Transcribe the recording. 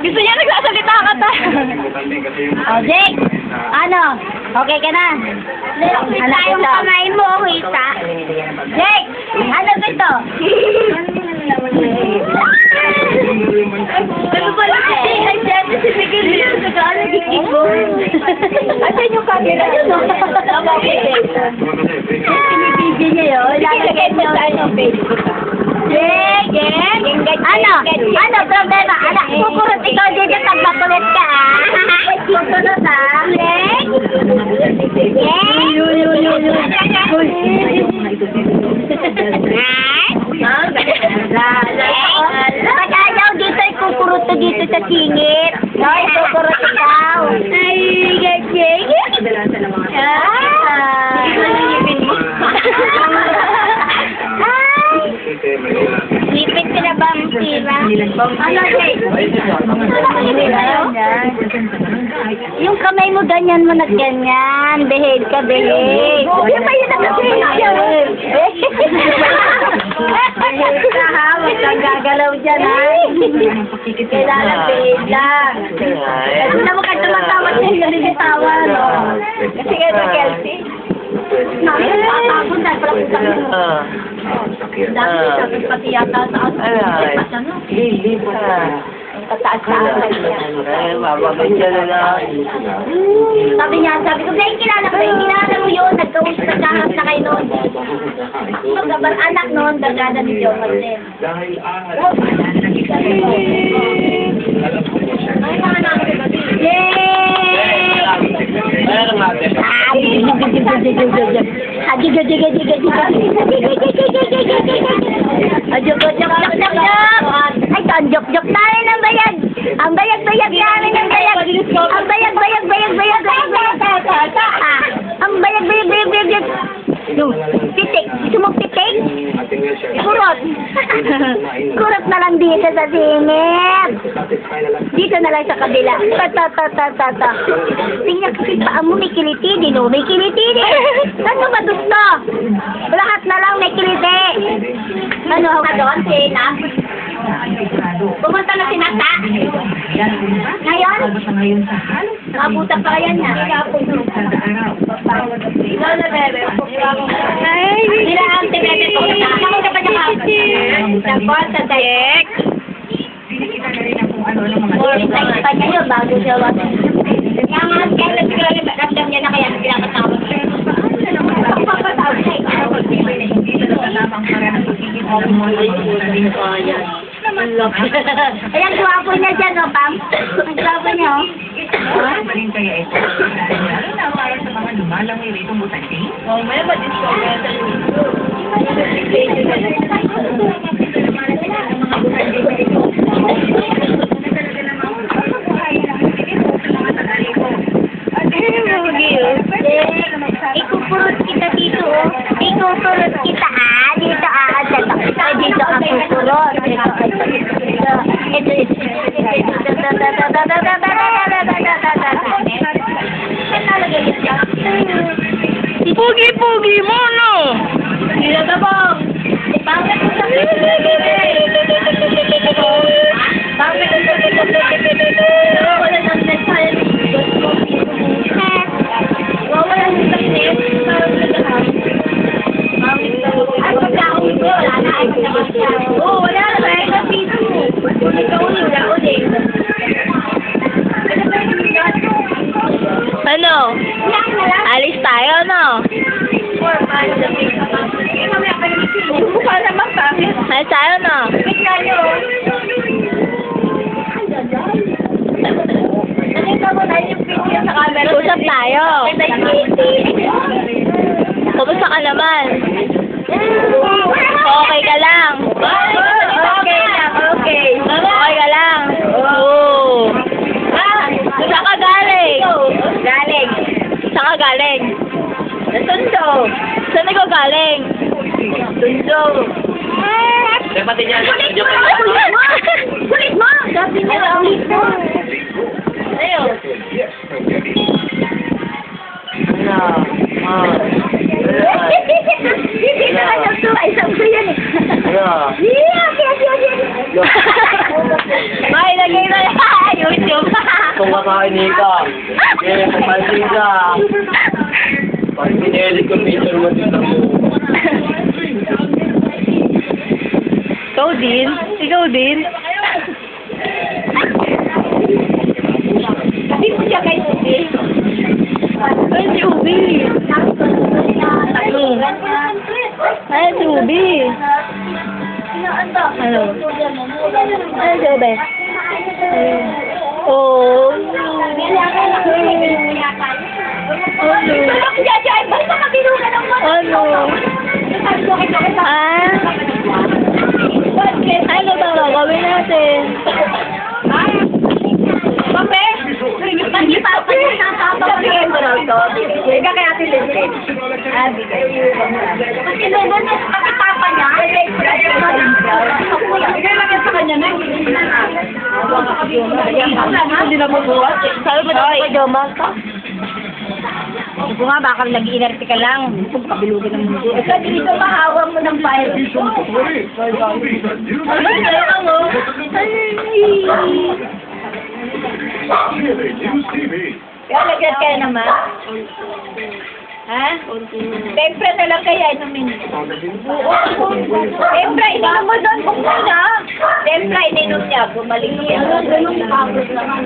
Gusto niya nagsasalita ka tayo. Oh, Jake! Ano? Okay ka na? Kita yung kamay mo, kita. Jake! Ano ba ito? Ano ba lang kasi? Ay, Jake, si Miguel yun. Nagkaan nagiging mo. Asan yung camera yun? Pinibigyan niya yun. Lalagay mo sa Facebook. Jake! Ano? Ano problema? Ano? Kukurot ikaw dito pag makulit ka, ah? Kukurot, ah? Jake? Pag ayaw dito, kukurot to dito sa singit. Ay, kukurot ikaw. Ay, Jake? Lipit sila ba ang tira? Ano, Jake? Yung kamay mo ganyan mo na ganyan. Behave ka, behave. Yung pa yun ang behave. Behave ka, ha? Huwag kang gagalaw dyan, ha? Kailangan behave lang. Kasi na mo ka tumatawad na yung nalilitawa, no? Kasi kayo na Kelsey. Nakakapagod dahil pala po kami. Dahil sabi pati yata sa atin. Hindi pa. Kataas-taasan niya. Ay, mababay siya na lang. Sabi niya, sabi ko, Blake, kilala mo yun. Nagkausap na kahap na kayo noon. Magkabang anak noon, dagada ni Joe Martin. Ay, mga namin ba? Yay! Ano natin? Ay, tonjok-jok tayo ng bayag. Ang bayag-bayag namin ng bayag. Ang bayag-bayag. Ang bayag-bayag. Pitik. Gusto mo pitik? Kurot. Kurot na lang dito sa singit. Dito na lang sa kabila. Ta. Tingnan kasi paa mo may kiliti, no? May kiliti. Ano ba gusto? Lahat na lang may kiliti. Ano ka doon, Sina? Pumunta na si Nata. Ngayon? Mabuta pa yan na. Ikaw na, bebe. Sila ang tinete ko. Ako ka pa niya Tapos sa Dayek. Pinag-type pa niya yun bago siya wag. Kaya nga, kaya siguro ramdam niya na kaya pinapatawag. Papatawag siya. Ayan, guwapo niya dyan, no, Pam? Ang guwapo niya, oh. Maling kaya ito. Lalo na para sa mga lumalangoy rito mutante. Oh, may ma-discover sa Ikukurot kita dito, oh. Ikukurot kita, ah. Dito, ah. Dito ang kukurot. Pugi-pugi mo, no? Hindi na ba? Bakit mo sa wala nang nagsalit. Wala nang nagsalit. Wala na ba? Ano? Alis tayo, no? Alis tayo, no? Usap tayo. Kumusta ka naman? Okay ka lang? Okay lang, okay. Okay ka lang? Oo. Saan ka galing? Galing. Saan ka galing? Nasundo. Saan ka galing? Sundo. Pati niya. Kulit mo! Kulit mo! Sabi niya, kulit mo. Ayun. Ay, lagay na yan. din. Sabi mo siya kay Ubi. Ay, si Ubi. Ay, si Ubi. Ano? Ay, si Ubi. Oh. Basta kabilugan ng mga. Ano? Ah? Ano ba gagawin natin? Pape? Hindi pa ako sabihin mo raw to. Bigyan kay Ate Lindsay. Ah, bigay. Kasi naman, kasi papa niya. Bigay lang yan sa kanya na. Hindi na mabuhat. Sabi mo na kay Joma. Ito nga, baka nag-iinerte ka lang. Kabilugan ng mundo. Kasi dito mahawa mo ng fire. Kaya lagyan ka naman. Ha? Siyempre na lang kaya inumin. Siyempre, ininom mo doon kung na. Siyempre, ininom niya. Bumalik niya. Ganun pagod naman.